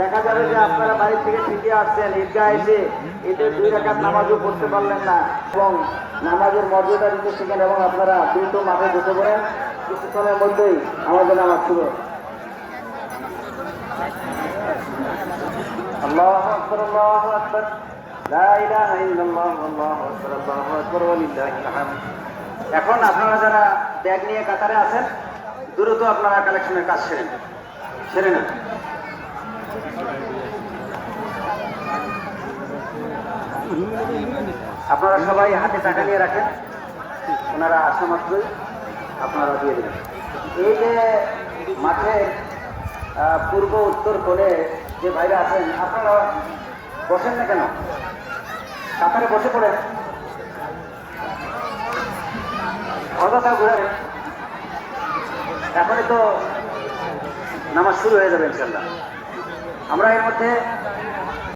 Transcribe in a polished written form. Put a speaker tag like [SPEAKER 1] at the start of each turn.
[SPEAKER 1] দেখা যাবে যে আপনারা বাড়ি থেকে ঠিকই আসছেন, ঈদগাহ এসে ঈদের 2 রাকাত নামাজও পড়তে পারলেন না এবং নামাজের মর্যাদা দিতে শিখেন এবং আপনারা দ্রুত মাঠে ঢুকে পড়েন। কিছুক্ষণের মধ্যেই আমাদের নামাজ শুরু। আল্লাহু আকবার, আল্লাহু আকবার, লা ইলাহা ইল্লাল্লাহ, আল্লাহু আকবার, আল্লাহু আকবার, ওয়া লিল্লাহিল হামদ। এখন আপনারা যারা ব্যাগ নিয়ে কাতারে আছেন, দ্রুত আপনারা কালেকশনের কাজ সেরে নেন। আপনারা সবাই হাতে টাকা নিয়ে রাখেন, ওনারা আসা মাত্রই আপনারা দিয়ে দেবেন। এই যে মাঠে পূর্ব উত্তর কোণে যে ভাইরা আছেন, আপনারা বসেন না কেন? কাতারে বসে পড়েন, অযথা ঘুরে। এখনই তো নামাজ শুরু হয়ে যাবে ইনশাল্লাহ। আমরা এর মধ্যে